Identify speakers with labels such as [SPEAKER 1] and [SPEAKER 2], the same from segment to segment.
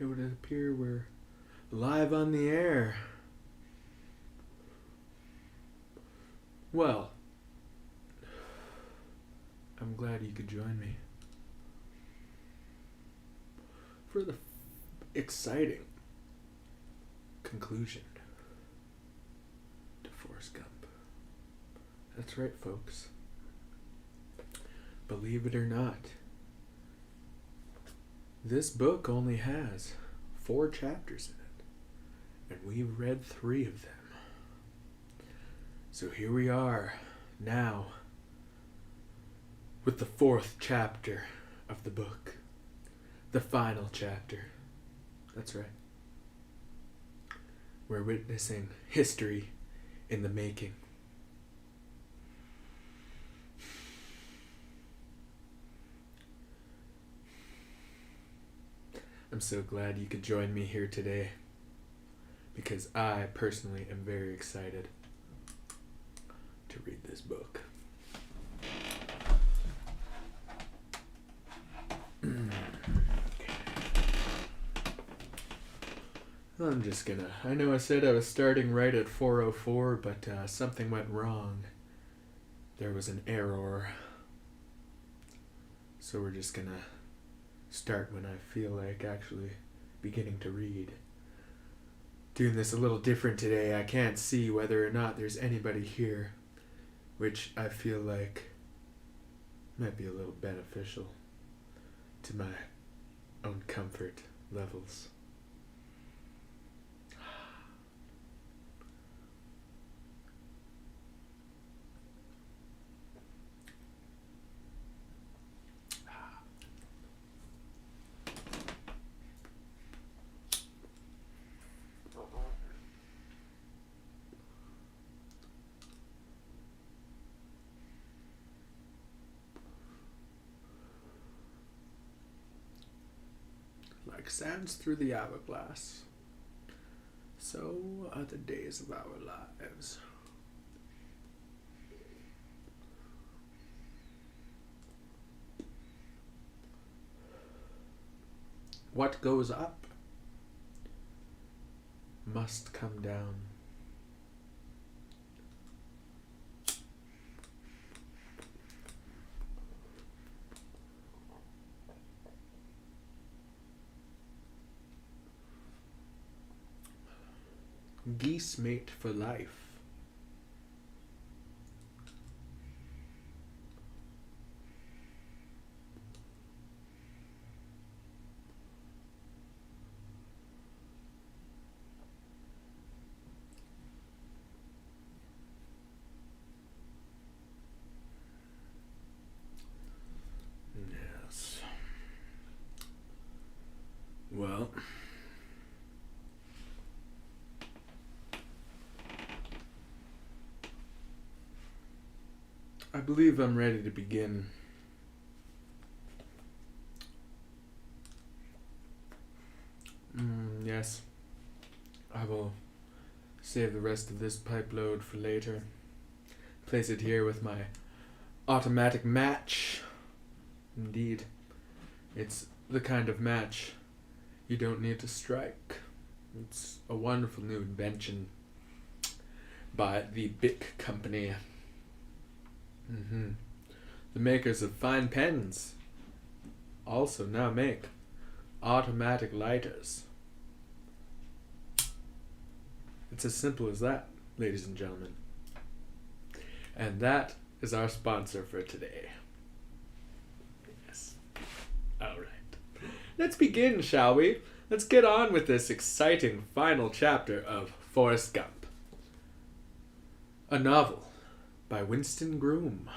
[SPEAKER 1] it would appear we're live on the air. Well, I'm glad you could join me for the exciting conclusion to Forrest Gump. That's right, folks. Believe it or not, this book only has 4 chapters in it, and we've read 3 of them. So here we are, now, with the 4th chapter of the book. The final chapter. That's right. We're witnessing history in the making. I'm so glad you could join me here today, because I personally am very excited to read this book. I'm just gonna... I know I said I was starting right at 4:04, but something went wrong. There was an error. So we're just gonna start when I feel like actually beginning to read. Doing this a little different today. I can't see whether or not there's anybody here, which I feel like might be a little beneficial to my own comfort levels. Like sands through the hourglass, so are the days of our lives. What goes up must come down. Geese mate for life. Yes. Well, I believe I'm ready to begin. Yes. I will save the rest of this pipe load for later. Place it here with my automatic match. Indeed. It's the kind of match you don't need to strike. It's a wonderful new invention by the Bic Company. The makers of fine pens also now make automatic lighters. It's as simple as that, ladies and gentlemen. And that is our sponsor for today. Yes. Alright. Let's begin, shall we? Let's get on with this exciting final chapter of Forrest Gump. A novel by Winston Groom.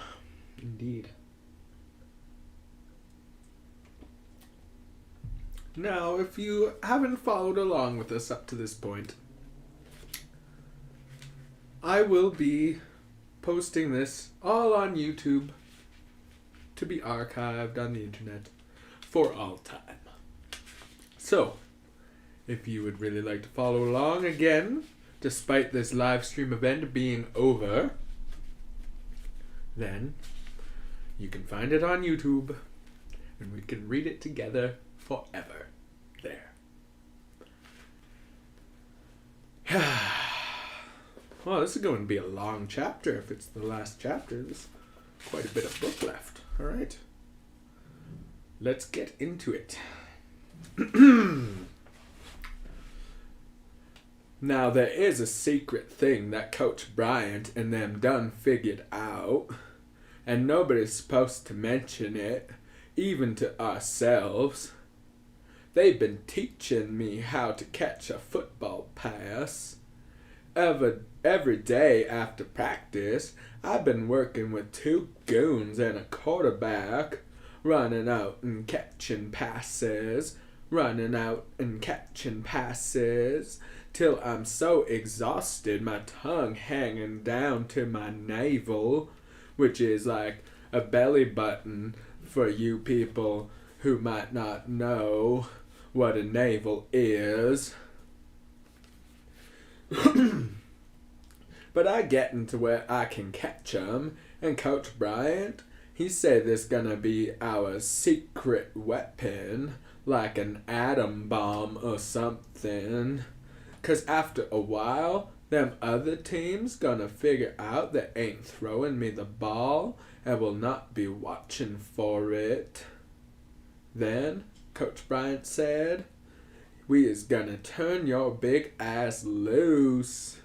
[SPEAKER 1] Indeed. Now, if you haven't followed along with us up to this point, I will be posting this all on YouTube to be archived on the internet for all time. So, if you would really like to follow along again, despite this live stream event being over, then you can find it on YouTube and we can read it together forever. There. Well, this is going to be a long chapter if it's the last chapter. There's quite a bit of book left. All right. Let's get into it. Now, there is a secret thing that Coach Bryant and them done figured out, and nobody's supposed to mention it, even to ourselves. They've been teaching me how to catch a football pass. Every day after practice, I've been working with 2 goons and a quarterback, running out and catching passes, till I'm so exhausted my tongue hanging down to my navel, which is like a belly button for you people who might not know what a navel is. But I getting to where I can catch 'em, and Coach Bryant, he said there's gonna be our secret weapon, like an atom bomb or something. 'Cause after a while, them other teams gonna figure out they ain't throwing me the ball and will not be watching for it. Then, Coach Bryant said, we is gonna turn your big ass loose.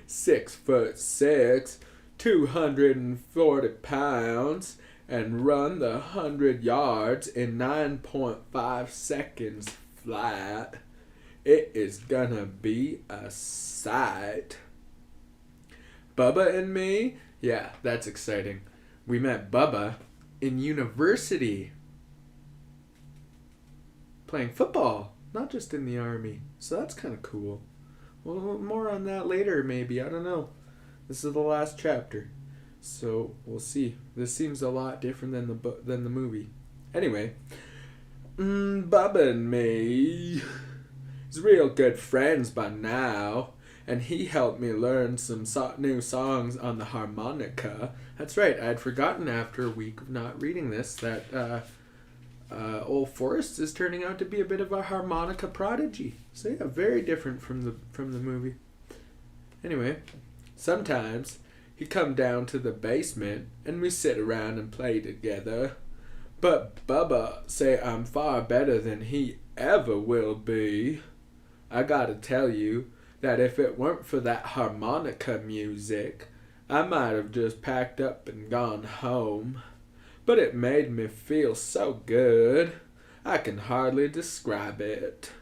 [SPEAKER 1] 6'6", 240 pounds, and run the 100 yards in 9.5 seconds flat. It is gonna be a sight. Bubba and me? Yeah, that's exciting. We met Bubba in university. Playing football, not just in the army. So that's kind of cool. Well, more on that later maybe, I don't know. This is the last chapter. So, we'll see. This seems a lot different than the movie. Anyway, Bubba and me is real good friends by now, and he helped me learn some new songs on the harmonica. That's right, I'd forgotten after a week of not reading this that old Forrest is turning out to be a bit of a harmonica prodigy. So yeah, very different from the movie. Anyway, sometimes he come down to the basement and we sit around and play together. But Bubba say I'm far better than he ever will be. I gotta tell you that if it weren't for that harmonica music, I might have just packed up and gone home. But it made me feel so good, I can hardly describe it.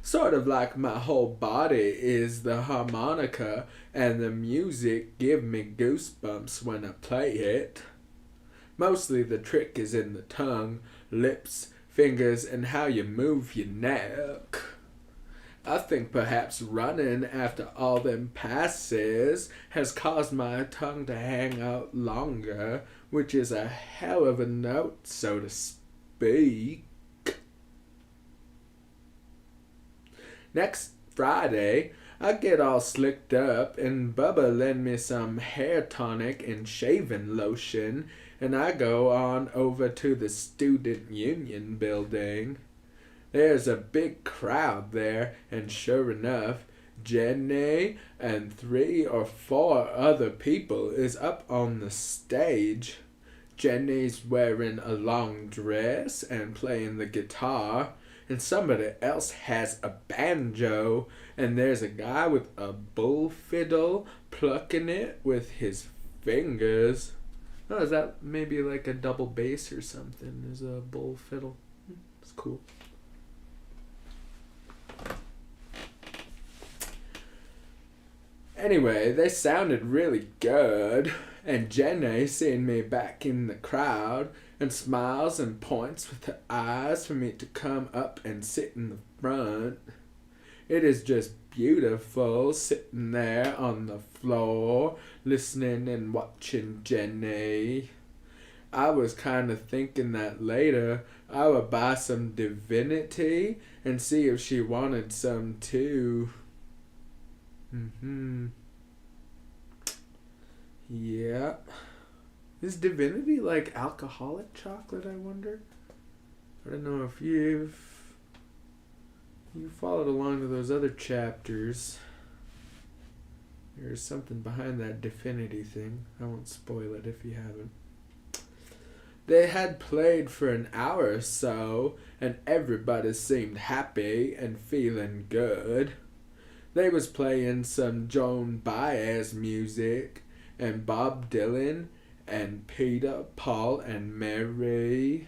[SPEAKER 1] Sort of like my whole body is the harmonica, and the music give me goosebumps when I play it. Mostly the trick is in the tongue, lips, fingers, and how you move your neck. I think perhaps running after all them passes has caused my tongue to hang out longer, which is a hell of a note, so to speak. Next Friday, I get all slicked up, and Bubba lend me some hair tonic and shaving lotion, and I go on over to the Student Union building. There's a big crowd there, and sure enough, Jenny and 3 or 4 other people is up on the stage. Jenny's wearing a long dress and playing the guitar, and somebody else has a banjo, and there's a guy with a bull fiddle plucking it with his fingers. Oh, is that maybe like a double bass or something? There's a bull fiddle. It's cool. Anyway, they sounded really good, and Jenny seen me back in the crowd and smiles and points with her eyes for me to come up and sit in the front. It is just beautiful sitting there on the floor, listening and watching Jenny. I was kind of thinking that later I would buy some divinity and see if she wanted some too. Yeah. Is divinity like alcoholic chocolate, I wonder? I don't know if you followed along to those other chapters. There's something behind that Definity thing. I won't spoil it if you haven't. They had played for an hour or so, and everybody seemed happy and feeling good. They was playing some Joan Baez music, and Bob Dylan, and Peter, Paul, and Mary.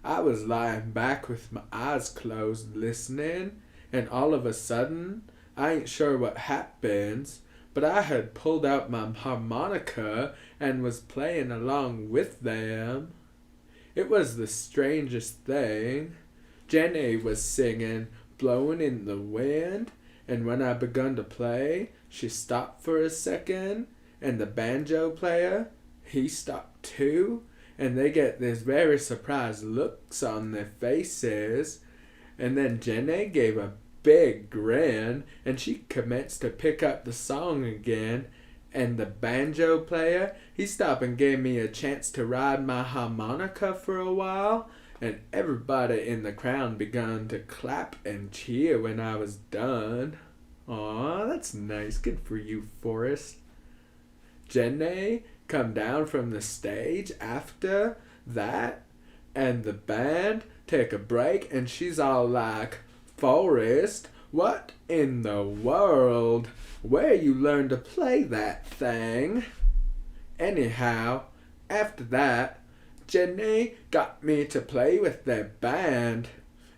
[SPEAKER 1] I was lying back with my eyes closed listening, and all of a sudden, I ain't sure what happens, but I had pulled out my harmonica and was playing along with them. It was the strangest thing. Jenny was singing Blowing in the Wind, and when I begun to play, she stopped for a second, and the banjo player, he stopped too, and they get these very surprised looks on their faces, and then Jenny gave a big grin, and she commenced to pick up the song again, and the banjo player, he stopped and gave me a chance to ride my harmonica for a while, and everybody in the crowd begun to clap and cheer when I was done. Aw, that's nice. Good for you, Forrest. Jenny come down from the stage after that, and the band take a break, and she's all like, Forrest, what in the world? Where you learn to play that thing? Anyhow, after that, Jenny got me to play with their band.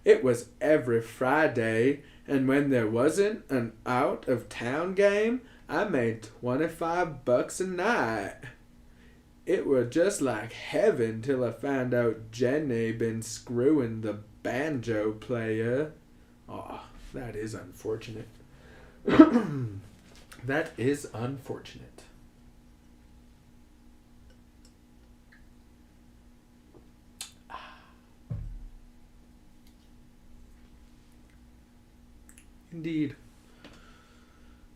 [SPEAKER 1] It was every Friday, and when there wasn't an out-of-town game, I made $25 a night. It was just like heaven till I found out Jenny been screwing the banjo player. Aw, that is unfortunate. That is unfortunate. Indeed.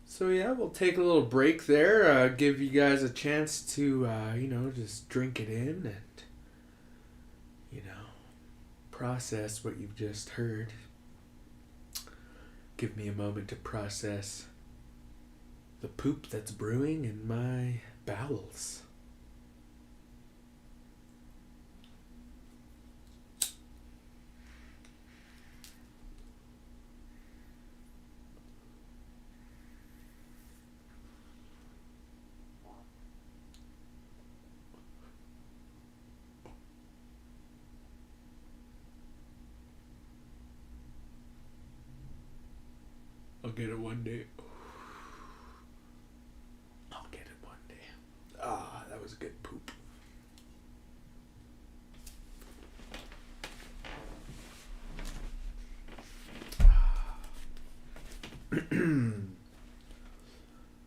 [SPEAKER 1] So yeah, we'll take a little break there, give you guys a chance to, just drink it in and, process what you've just heard. Give me a moment to process the poop that's brewing in my bowels. I'll get it one day. I'll get it one day. Ah, that was a good poop.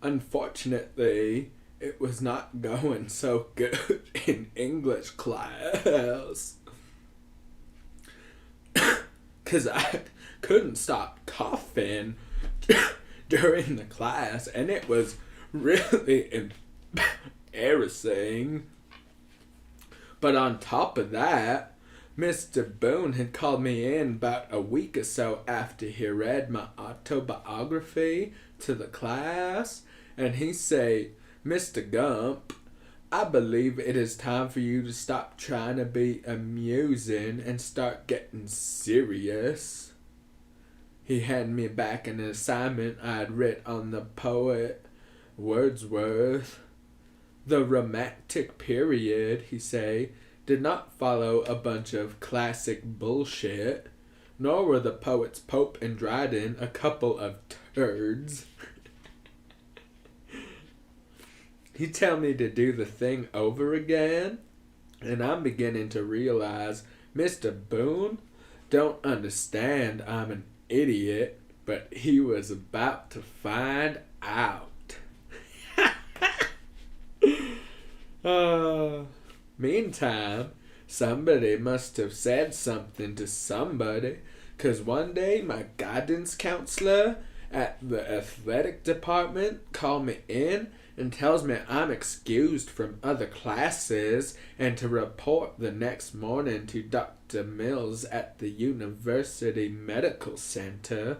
[SPEAKER 1] Unfortunately, it was not going so good in English class. 'Cause I couldn't stop coughing during the class, and it was really embarrassing. But on top of that, Mr. Boone had called me in about a week or so after he read my autobiography to the class, and he said, Mr. Gump, I believe it is time for you to stop trying to be amusing and start getting serious. He handed me back an assignment I had written on the poet Wordsworth. The Romantic period, he say, did not follow a bunch of classic bullshit, nor were the poets Pope and Dryden a couple of turds. He tell me to do the thing over again, and I'm beginning to realize Mr. Boone don't understand I'm an idiot, but he was about to find out. Meantime, somebody must have said something to somebody, 'cause one day my guidance counselor at the athletic department called me in and tells me I'm excused from other classes and to report the next morning to Dr. Mills at the University Medical Center.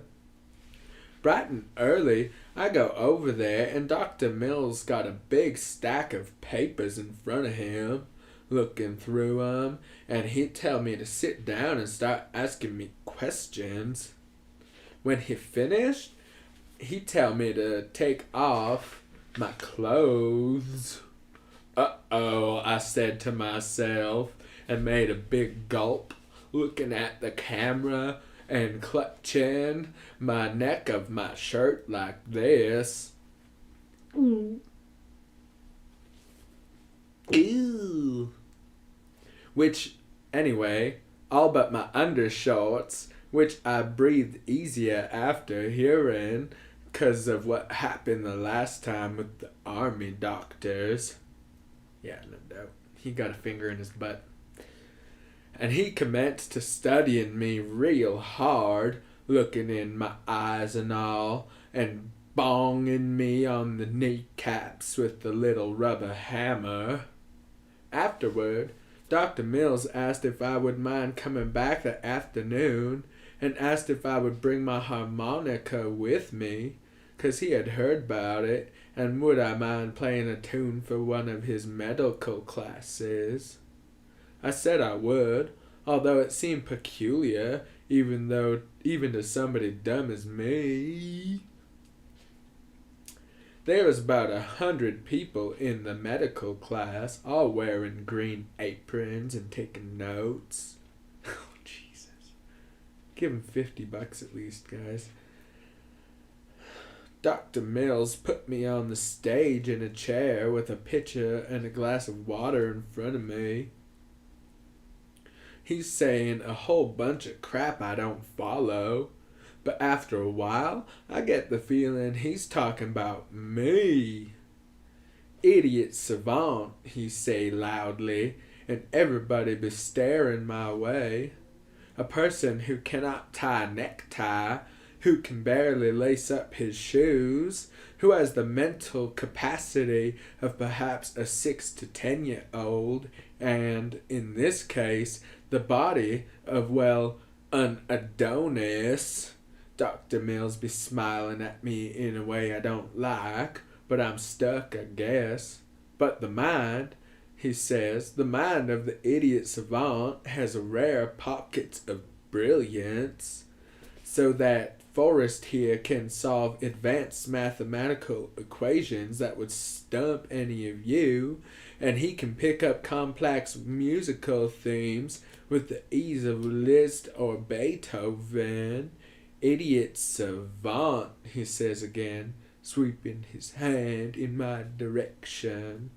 [SPEAKER 1] Bright and early, I go over there, and Dr. Mills got a big stack of papers in front of him, looking through 'em, and he'd tell me to sit down and start asking me questions. When he finished, he'd tell me to take off my clothes. Uh-oh, I said to myself, and made a big gulp, looking at the camera and clutching my neck of my shirt like this. Ew. Which, anyway, all but my undershorts, which I breathed easier after hearing 'cause of what happened the last time with the army doctors. Yeah, no doubt. He got a finger in his butt. And he commenced to studying me real hard, looking in my eyes and all, and bonging me on the kneecaps with the little rubber hammer. Afterward, Dr. Mills asked if I would mind coming back that afternoon, and asked if I would bring my harmonica with me, 'cause he had heard about it, and would I mind playing a tune for one of his medical classes. I said I would, although it seemed peculiar, even to somebody dumb as me. There was about 100 people in the medical class, all wearing green aprons and taking notes. Oh, Jesus. Give him $50 at least, guys. Dr. Mills put me on the stage in a chair with a pitcher and a glass of water in front of me. He's saying a whole bunch of crap I don't follow, but after a while, I get the feeling he's talking about me. Idiot savant, he say loudly, and everybody be staring my way. A person who cannot tie a necktie, who can barely lace up his shoes, who has the mental capacity of perhaps a 6 to 10-year-old, and, in this case, the body of, well, an Adonis. Dr. Mills be smiling at me in a way I don't like, but I'm stuck, I guess. But the mind, he says, the mind of the idiot savant has a rare pockets of brilliance, so that Forrest here can solve advanced mathematical equations that would stump any of you, and he can pick up complex musical themes with the ease of Liszt or Beethoven. Idiot savant, he says again, sweeping his hand in my direction.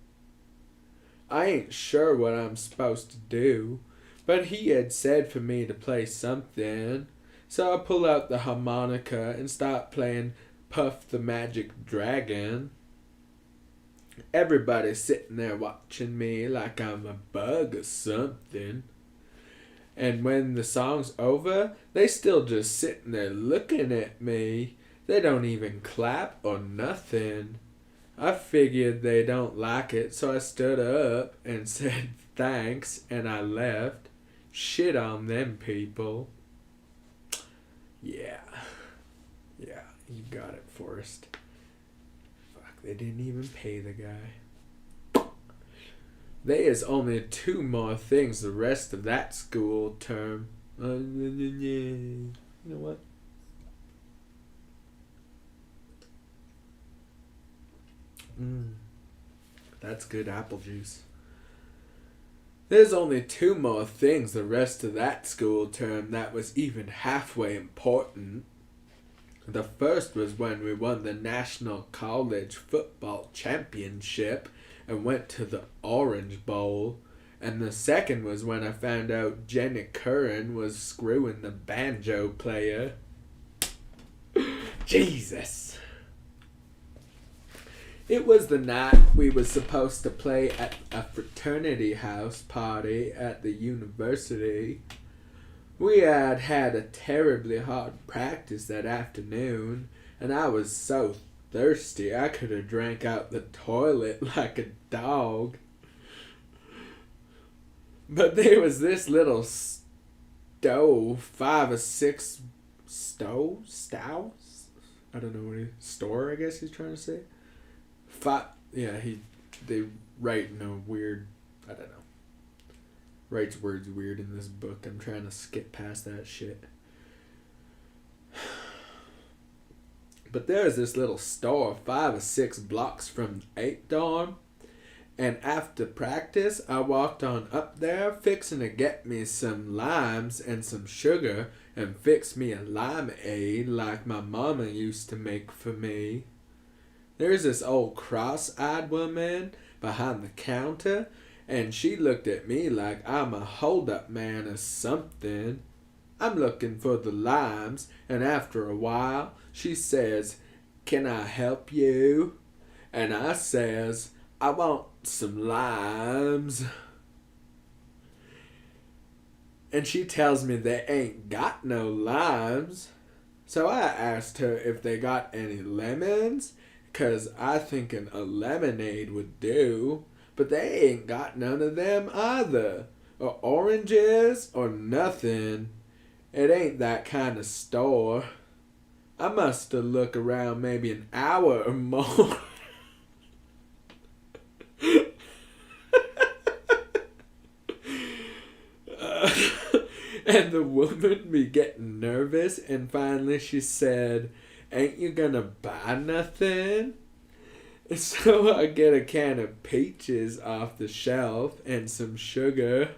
[SPEAKER 1] I ain't sure what I'm supposed to do, but he had said for me to play something, so I pull out the harmonica and start playing Puff the Magic Dragon. Everybody's sitting there watching me like I'm a bug or something. And when the song's over, they still just sitting there looking at me. They don't even clap or nothing. I figured they don't like it, so I stood up and said thanks, and I left. Shit on them people. Yeah, you got it, Forrest. Fuck, they didn't even pay the guy. There is only 2 more things the rest of that school term. You know what? That's good apple juice. There's only 2 more things the rest of that school term that was even halfway important. The first was when we won the National College Football Championship and went to the Orange Bowl. And the second was when I found out Jenny Curran was screwing the banjo player. Jesus! It was the night we were supposed to play at a fraternity house party at the university. We had had a terribly hard practice that afternoon, and I was so thirsty I could have drank out the toilet like a dog. But there was this little stove, 5 or 6 stows? I don't know what store, I guess he's trying to say. They write in a weird, I don't know. Writes words weird in this book. I'm trying to skip past that shit. But there's this little store 5 or 6 blocks from 8 dorm. And after practice, I walked on up there fixing to get me some limes and some sugar and fix me a limeade like my mama used to make for me. There's this old cross-eyed woman behind the counter, and she looked at me like I'm a hold-up man or something. I'm looking for the limes, and after a while, she says, "Can I help you?" And I says, "I want some limes." And she tells me they ain't got no limes. So I asked her if they got any lemons, 'cause I thinking a lemonade would do. But they ain't got none of them either. Or oranges or nothing. It ain't that kind of store. I must have looked around maybe an hour or more. And the woman be getting nervous, and finally she said, "Ain't you gonna buy nothing?" So I get a can of peaches off the shelf and some sugar,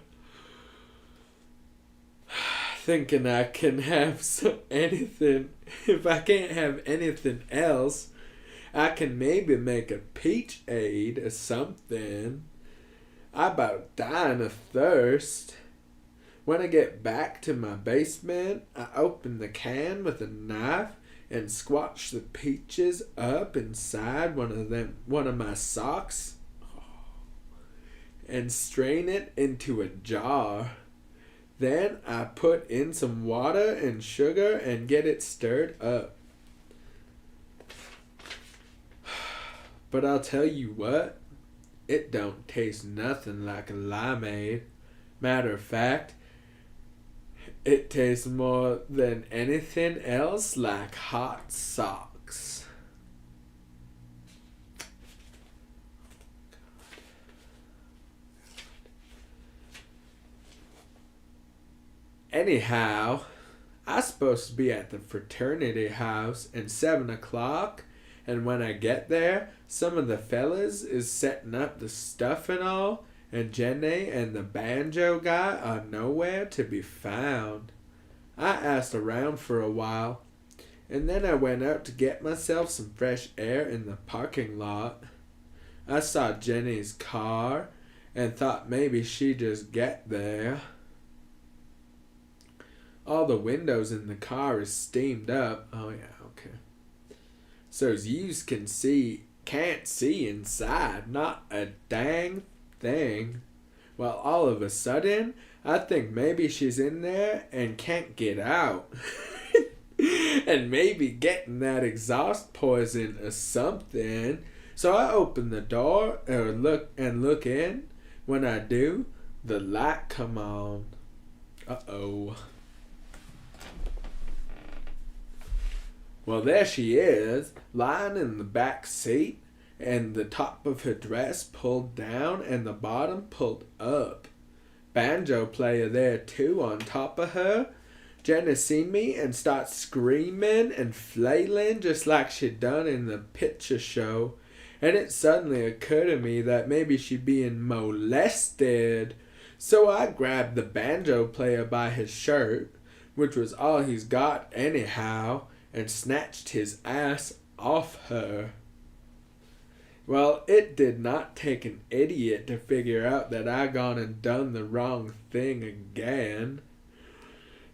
[SPEAKER 1] thinking I can have anything. If I can't have anything else, I can maybe make a peach aid or something. I about dying of thirst. When I get back to my basement, I open the can with a knife and squash the peaches up inside one of my socks, and strain it into a jar. Then I put in some water and sugar and get it stirred up. But I'll tell you what, it don't taste nothing like a limeade. Matter of fact, it tastes more than anything else like hot socks. Anyhow, I supposed to be at the fraternity house at 7 o'clock, and when I get there, some of the fellas is setting up the stuff and all, and Jenny and the banjo guy are nowhere to be found. I asked around for a while, and then I went out to get myself some fresh air in the parking lot. I saw Jenny's car and thought maybe she'd just get there. All the windows in the car is steamed up. Oh yeah, okay. So yous can't see inside, not a dang thing. Well, all of a sudden, I think maybe she's in there and can't get out. And maybe getting that exhaust poison or something. So I open the door or look in. When I do, the light come on. Uh-oh. Well, there she is, lying in the back seat, and the top of her dress pulled down and the bottom pulled up. Banjo player there too on top of her. Jenna seen me and starts screaming and flailing just like she done in the picture show. And it suddenly occurred to me that maybe she being molested. So I grabbed the banjo player by his shirt, which was all he's got anyhow, and snatched his ass off her. Well, it did not take an idiot to figure out that I gone and done the wrong thing again.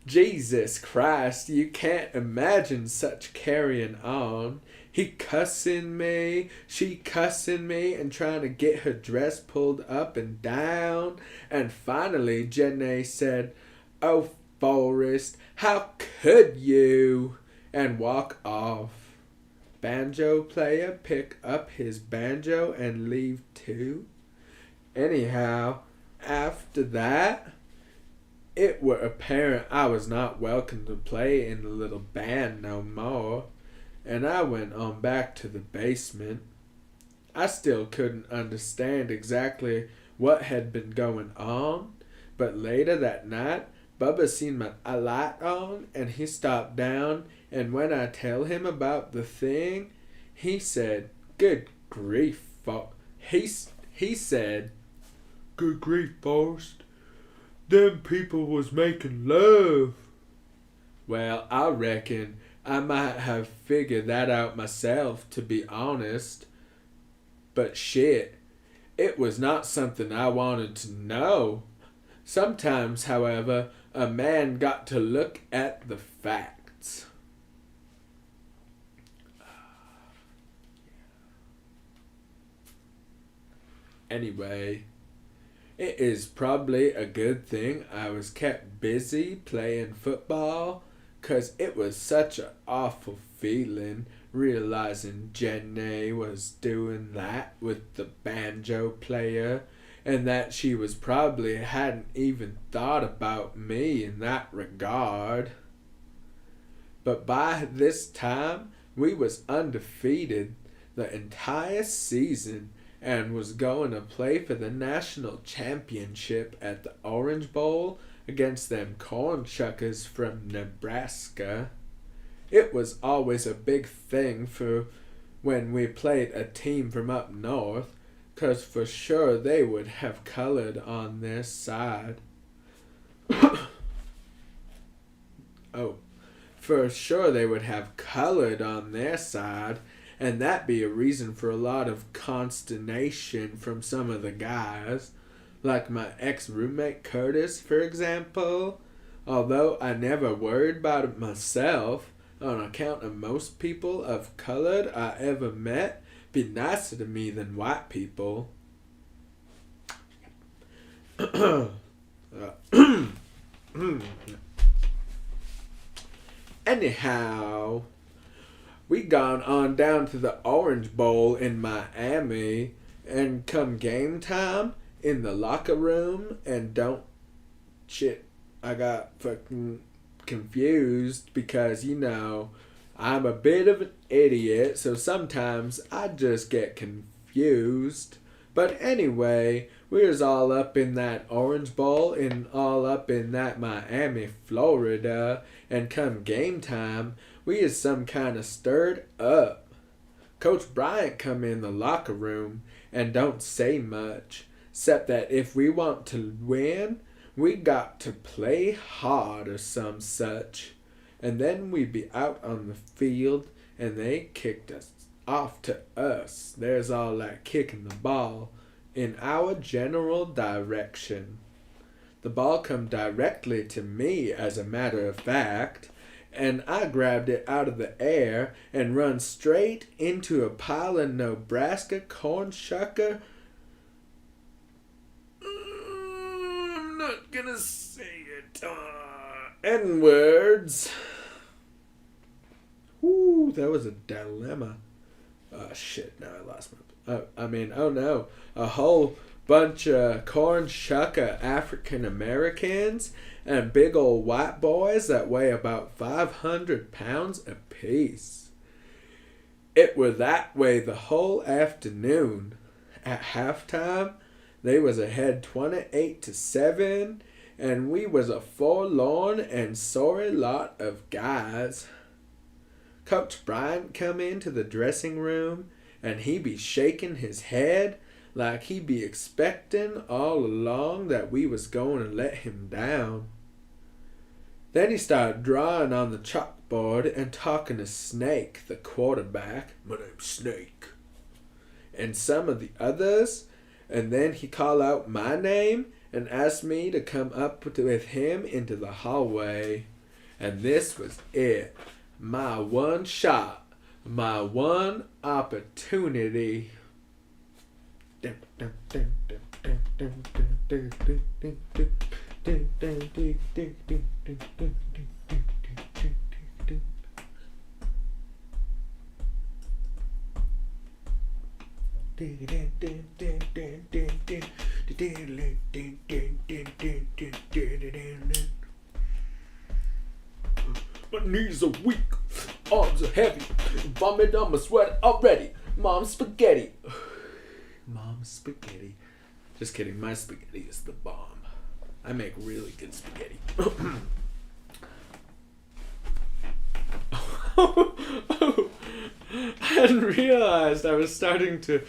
[SPEAKER 1] Jesus Christ, you can't imagine such carrying on. He cussing me, she cussing me, and trying to get her dress pulled up and down. And finally, Jenny said, "Oh, Forrest, how could you?" and walk off. Banjo player pick up his banjo and leave too. Anyhow, after that, it were apparent I was not welcome to play in the little band no more. and I went on back to the basement. I still couldn't understand exactly what had been going on, but later that night, Bubba seen a light on, and he stopped down, and when I tell him about the thing, he said, "Good grief, he said, "Good grief, Forrest. Them people was making love." Well, I reckon I might have figured that out myself, to be honest. But shit, it was not something I wanted to know. Sometimes, however, a man got to look at the facts. Anyway, it is probably a good thing I was kept busy playing football, 'cause it was such an awful feeling realizing Jenny was doing that with the banjo player, and that she was probably hadn't even thought about me in that regard. But by this time, we was undefeated the entire season, and was going to play for the national championship at the Orange Bowl against them corn shuckers from Nebraska. It was always a big thing for when we played a team from up north, 'cause for sure they would have colored on their side. For sure they would have colored on their side, and that be a reason for a lot of consternation from some of the guys, like my ex-roommate Curtis, for example. Although I never worried about it myself, on account of most people of colored I ever met be nicer to me than white people. Anyhow, we gone on down to the Orange Bowl in Miami, and come game time, in the locker room, and I got fucking confused because, I'm a bit of an idiot, so sometimes I just get confused. But anyway, we was all up in that Orange Bowl and all up in that Miami, Florida, and come game time, we is some kind of stirred up. Coach Bryant come in the locker room and don't say much, except that if we want to win, we got to play hard or some such. And then we be out on the field, and they kicked us off to us. There's all that kicking the ball in our general direction. The ball come directly to me, as a matter of fact, and I grabbed it out of the air and run straight into a pile of Nebraska corn shucker. I'm not gonna say it. N-words. Whoo, that was a dilemma. Oh shit, now I lost my... oh no. A whole bunch of corn shucker African Americans and big old white boys that weigh about 500 pounds apiece. It were that way the whole afternoon. At halftime, they was ahead 28-7, and we was a forlorn and sorry lot of guys. Coach Bryant come into the dressing room, and he be shaking his head like he be expecting all along that we was going to let him down. Then he started drawing on the chalkboard and talking to Snake, the quarterback. "My name's Snake." And some of the others, and then he called out my name and asked me to come up with him into the hallway. And this was it. My one shot. My one opportunity. My knees are weak, arms are heavy, Vomit on my sweat already. Mom's spaghetti. Mom's spaghetti. Just kidding. My spaghetti is the bomb. I make really good spaghetti. I hadn't realized I was starting to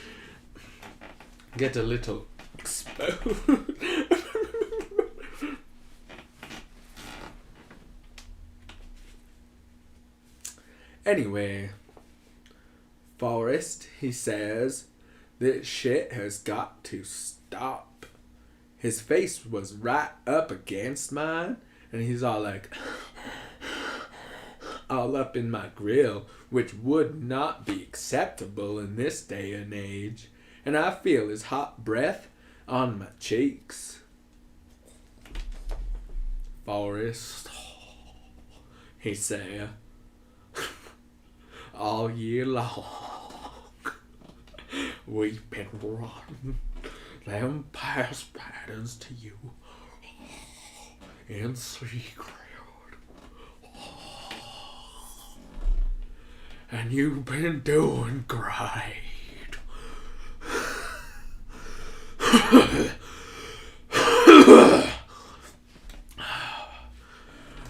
[SPEAKER 1] get a little exposed. Anyway, Forrest, he says, this shit has got to stop. His face was right up against mine, and he's all like, all up in my grill, which would not be acceptable in this day and age, and I feel his hot breath on my cheeks. Forrest, he said, all year long, we've been running them past patterns to you in secret. And you've been doing great.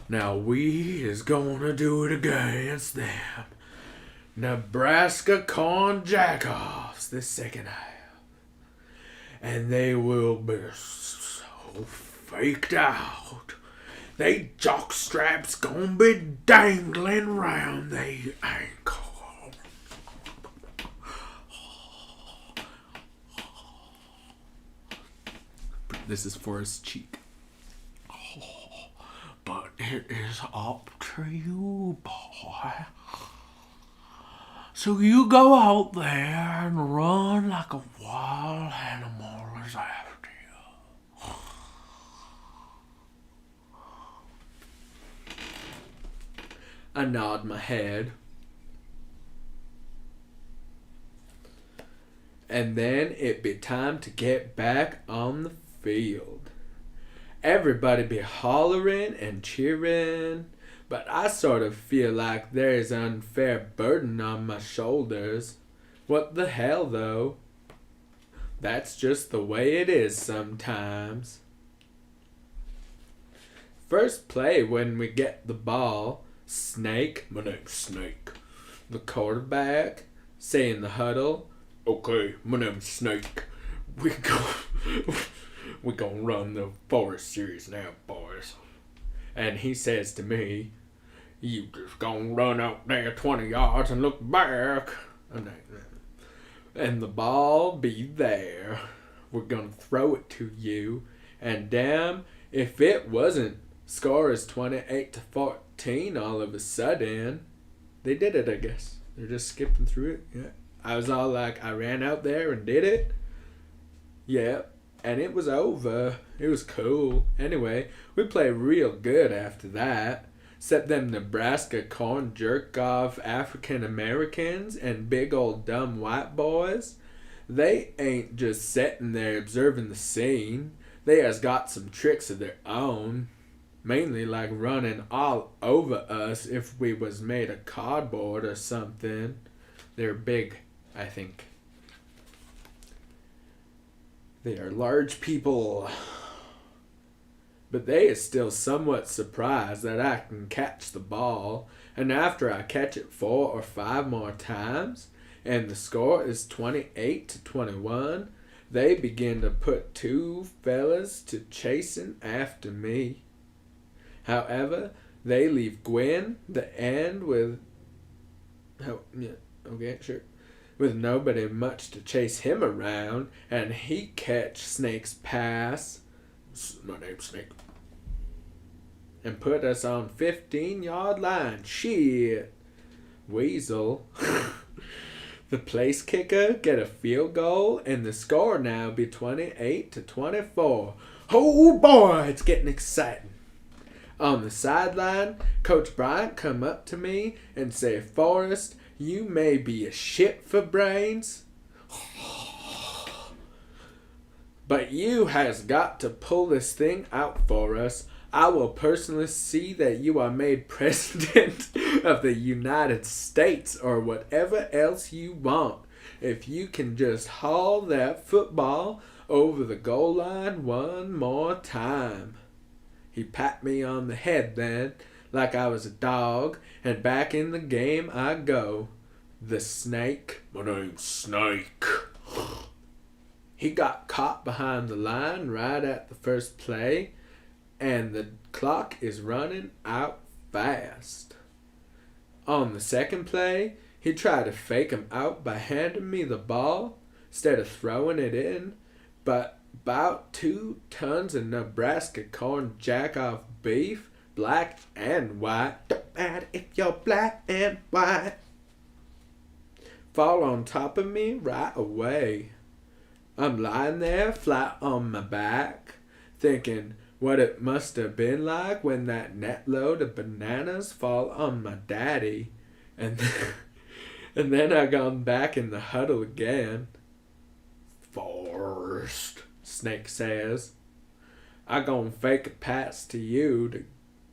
[SPEAKER 1] Now we is gonna do it against them. Nebraska corn jackoffs this second half. And they will be so faked out. They jockstraps gonna be dangling round they ankle. This is for his cheek. But it is up to you, boy. So you go out there and run like a wild animal is after you. I nod my head. And then it be time to get back on the field. Everybody be hollering and cheering, but I sort of feel like there's an unfair burden on my shoulders. What the hell, though? That's just the way it is sometimes. First play when we get the ball, Snake, my name's Snake, the quarterback, say in the huddle, okay, my name's Snake. We gonna run the Forrest series now, boys. And he says to me, you just gonna run out there 20 yards and look back. And the ball be there. We're gonna throw it to you. And damn, if it wasn't score is 28-14 all of a sudden. They did it, I guess. They're just skipping through it. Yeah. I was all like, I ran out there and did it. Yeah. And it was over. It was cool. Anyway, we played real good after that. Except them Nebraska corn jerk-off African Americans and big old dumb white boys. They ain't just sitting there observing the scene. They has got some tricks of their own. Mainly like running all over us if we was made of cardboard or something. They're big, I think. They are large people. But they is still somewhat surprised that I can catch the ball. And after I catch it 4 or 5 more times, and the score is 28-21, they begin to put 2 fellas to chasing after me. However, they leave Gwen, the end, with with nobody much to chase him around, and he catch Snake's pass. My name's Snake. And put us on 15-yard line. Shit. Weasel. The place kicker get a field goal, and the score now be 28-24. Oh boy, it's getting exciting. On the sideline, Coach Bryant come up to me and say, Forrest, you may be a shit for brains, but you has got to pull this thing out for us. I will personally see that you are made president of the United States or whatever else you want. If you can just haul that football over the goal line one more time. He pat me on the head then, like I was a dog, and back in the game I go. The snake. My name's Snake. He got caught behind the line right at the first play, and the clock is running out fast. On the second play, he tried to fake him out by handing me the ball instead of throwing it in, but about 2 tons of Nebraska corn jack-off beef, black and white, don't matter if you're black and white, fall on top of me right away. I'm lying there flat on my back, thinking what it must have been like when that net load of bananas fall on my daddy. And then I gone back in the huddle again. Forrest, Snake says, I gon' fake a pass to you to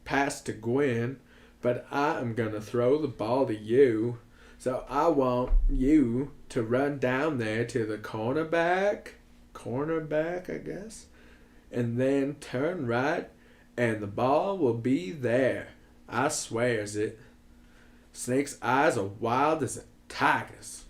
[SPEAKER 1] pass to Gwen, but I am gonna throw the ball to you. So I want you to run down there to the cornerback, I guess, and then turn right, and the ball will be there. I swears it. Snake's eyes are wild as a tiger's.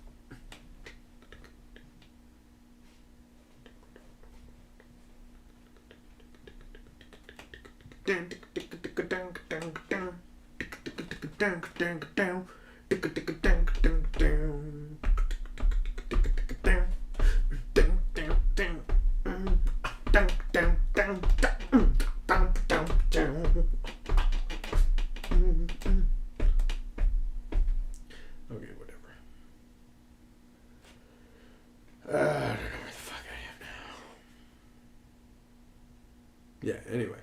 [SPEAKER 1] Okay, whatever. I don't know where the fuck I am now. Yeah, anyway.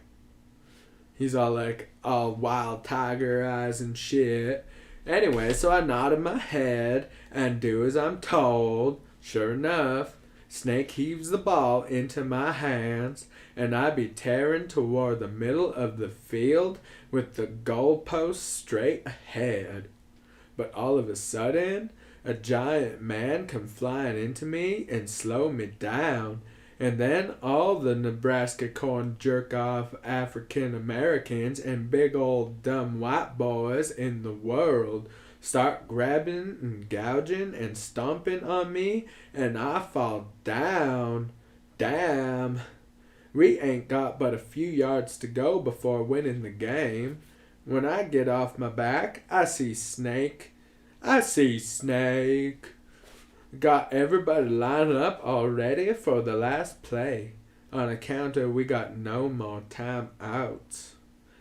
[SPEAKER 1] He's all like, all wild tiger eyes and shit. Anyway, so I nodded my head and do as I'm told. Sure enough, Snake heaves the ball into my hands, and I be tearing toward the middle of the field with the goalpost straight ahead. But all of a sudden, a giant man come flying into me and slow me down. And then all the Nebraska corn jerk-off African Americans and big old dumb white boys in the world start grabbing and gouging and stomping on me, and I fall down. Damn. We ain't got but a few yards to go before winning the game. When I get off my back, I see Snake. Got everybody lined up already for the last play, on account of we got no more time outs.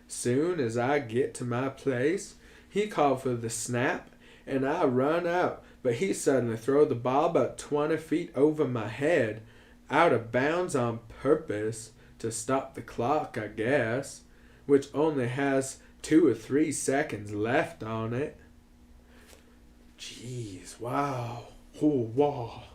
[SPEAKER 1] Soon as I get to my place, he called for the snap, and I run out, but he suddenly throw the ball about 20 feet over my head, out of bounds on purpose, to stop the clock, I guess, which only has 2 or 3 seconds left on it. Jeez, wow. Oh, wow.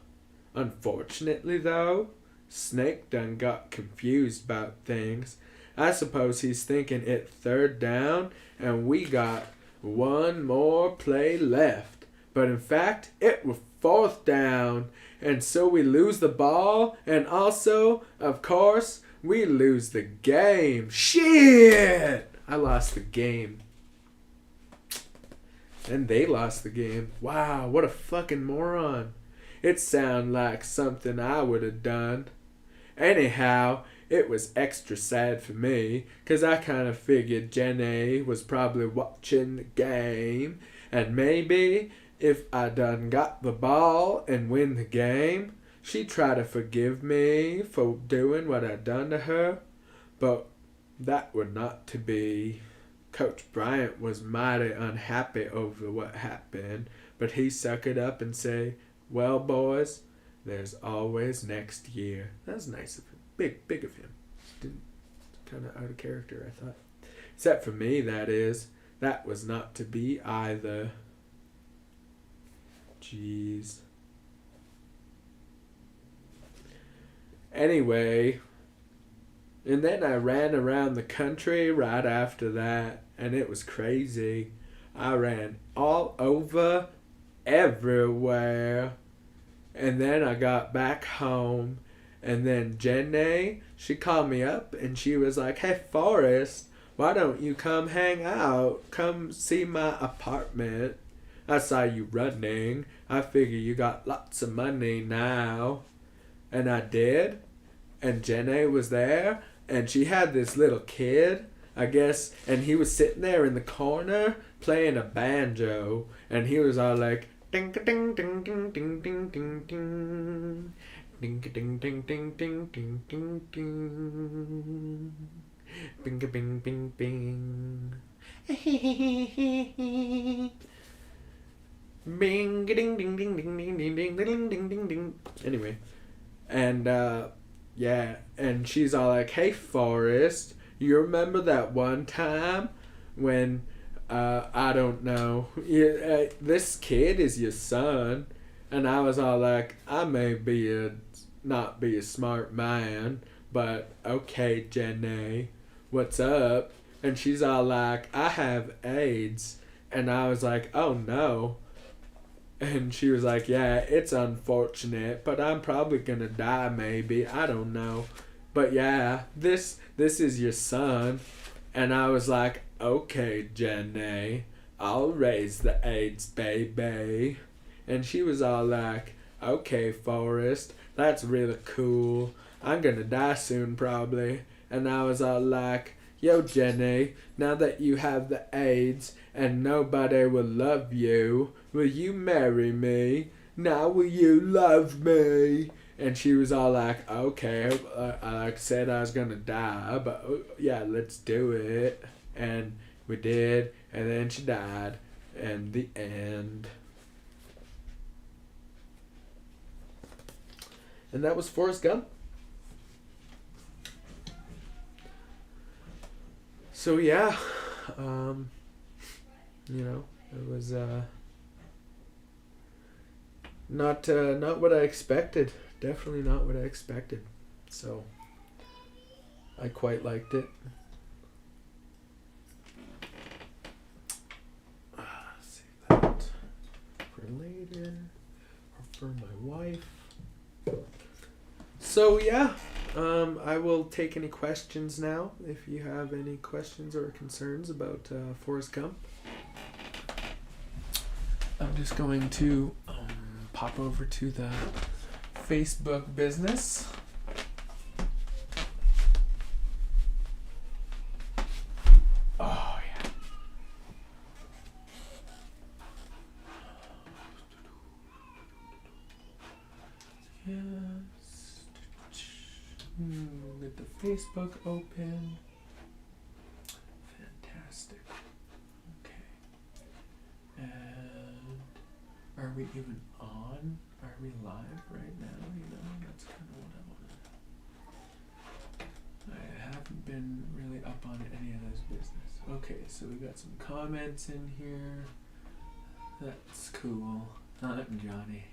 [SPEAKER 1] Unfortunately, though, Snake done got confused about things. I suppose he's thinking it 3rd down and we got 1 more play left. But in fact, it was 4th down, and so we lose the ball, and also, of course, we lose the game. Shit! I lost the game. And they lost the game. Wow, what a fucking moron. It sounded like something I would have done. Anyhow, it was extra sad for me, 'cause I kind of figured Jenny was probably watching the game, and maybe if I done got the ball and win the game, she'd try to forgive me for doing what I done to her. But that were not to be. Coach Bryant was mighty unhappy over what happened, but he sucked it up and say, well, boys, there's always next year. That's nice of him. Big of him. Kind of out of character, I thought. Except for me, that is. That was not to be either. Jeez. Anyway, And then I ran around the country right after that, and it was crazy. I ran all over, everywhere. And then I got back home, and then Jenny, she called me up, and she was like, "Hey, Forrest, why don't you come hang out? Come see my apartment. I saw you running. I figure you got lots of money now." And I did. And Jenny was there. And she had this little kid, I guess. And he was sitting there in the corner playing a banjo. And he was all like, ding ding ding ding ding ding ding ding. Ding ding ding ding ding ding ding ding. Bing bing bing bing. Bing ding ding ding ding ding ding ding ding ding ding ding. Anyway, and yeah, and she's all like, "Hey, Forrest, you remember that one time when I don't know, this kid is your son?" And I was all like, "I may not be a smart man, but okay, Jenny, what's up?" And she's all like, "I have AIDS." And I was like, "Oh no." And she was like, "Yeah, it's unfortunate, but I'm probably gonna die maybe. I don't know. But yeah, this is your son." And I was like, "Okay, Jenny, I'll raise the AIDS baby." And she was all like, "Okay, Forrest, that's really cool. I'm gonna die soon probably." And I was all like, "Yo, Jenny, now that you have the AIDS and nobody will love you, will you marry me? Now will you love me?" And she was all like, "Okay, I said I was gonna die, but yeah, let's do it." And we did, and then she died, and the end. And that was Forrest Gump. So yeah, it was not what I expected. Definitely not what I expected. So I quite liked it. Save that for later or for my wife. So yeah, I will take any questions now. If you have any questions or concerns about Forrest Gump, I'm just going to pop over to the Facebook business. Oh yeah. Yes. Get the Facebook open. Fantastic. Okay. And are we even on? Are we live right now? That's kind of what I want to. I haven't been really up on any of this business. Okay, so we got some comments in here. That's cool. I'm Johnny.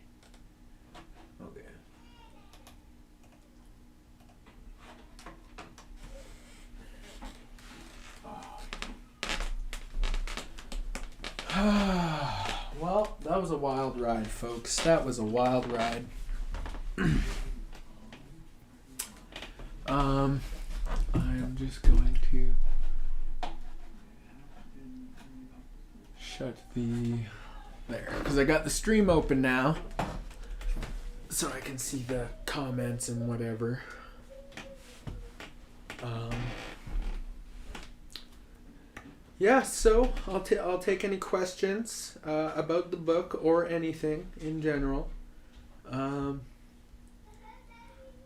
[SPEAKER 1] Okay. Well, that was a wild ride, folks. That was a wild ride. I'm just going to shut there, because I got the stream open now, so I can see the comments and whatever. Yeah, so I'll take any questions about the book or anything in general.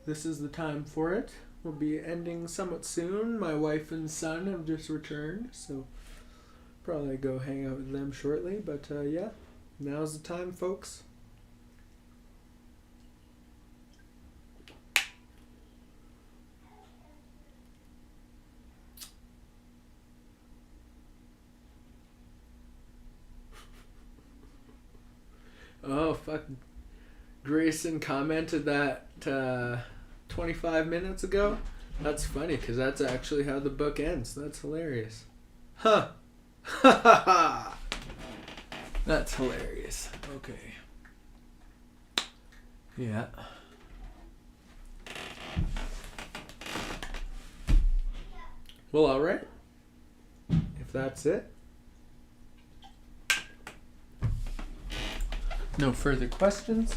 [SPEAKER 1] This is the time for it. We'll be ending somewhat soon. My wife and son have just returned, so probably go hang out with them shortly. But yeah, now's the time, folks. Oh, fuck. Grayson commented that 25 minutes ago. That's funny because that's actually how the book ends. That's hilarious. Huh. Ha ha ha. That's hilarious. Okay. Yeah. Well, alright. If that's it. No further questions?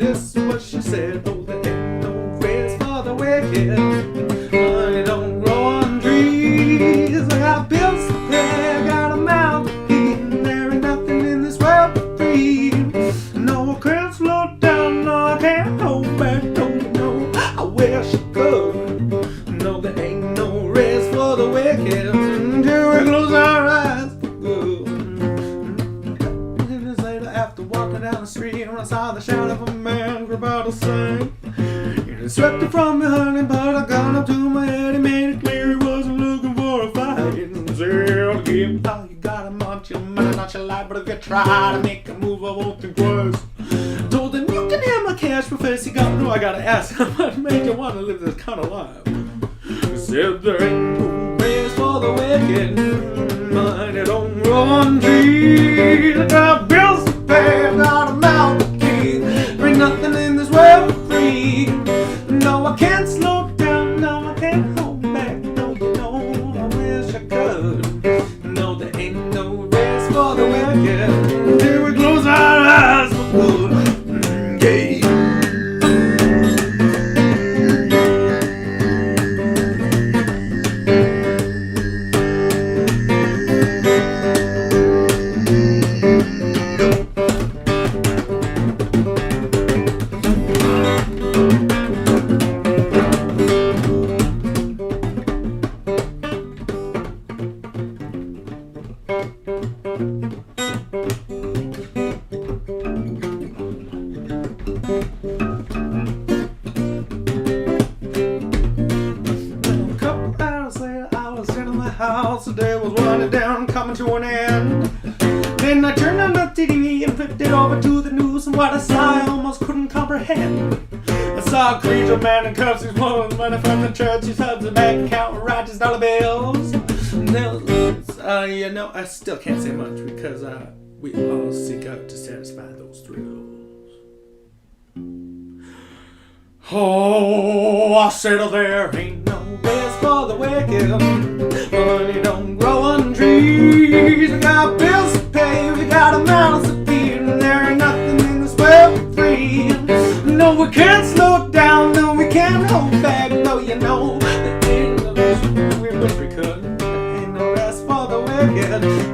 [SPEAKER 1] this is what she said. Oh, there ain't no rest for the wicked. Money don't grow on trees. I got bills to pay, got a mouth to feed. There ain't nothing in this world for free. No, I can't slow down, no, I can't hold back. No, I wish I could. No, there ain't no rest for the wicked until we close our eyes for good. Minutes later, after walking down the street, when I saw the shadow of a man grab out a sign, he swept it from behind him, but I got up to my head. He made it clear he wasn't looking for a fight. And said, give all you got, I'm not your mind, not your life, but if you try to make a move, I won't think twice. Told him, you can have my cash, Professor Gump. No, I gotta ask, what made you want to live this kind of life? He said, there ain't no rest for the wicked. Money don't grow on trees. I got bills to pay, I got a mouth to keep. There ain't nothing in this world for free. No, I can't slow down, no, I can't hold back. No, I wish I could. No, there ain't no rest for the wicked till we close our eyes for good. House, the day was winding down, coming to an end. Then I turned on the TV and flipped it over to the news, and what I saw I almost couldn't comprehend. I saw a creature man in cuffs, he's pulling money from the church, his husband's bank account with righteous dollar bills. You know, I still can't say much because we all seek out to satisfy those thrills. Oh, I said, oh, there ain't no rest for the wicked. Money don't grow on trees. We got bills to pay, we got a mouths to feed, and there ain't nothing in this world for free. No, we can't slow down, no, we can't hold back. No, you know, there ain't no rest, we wish we could. There ain't no rest for the wicked.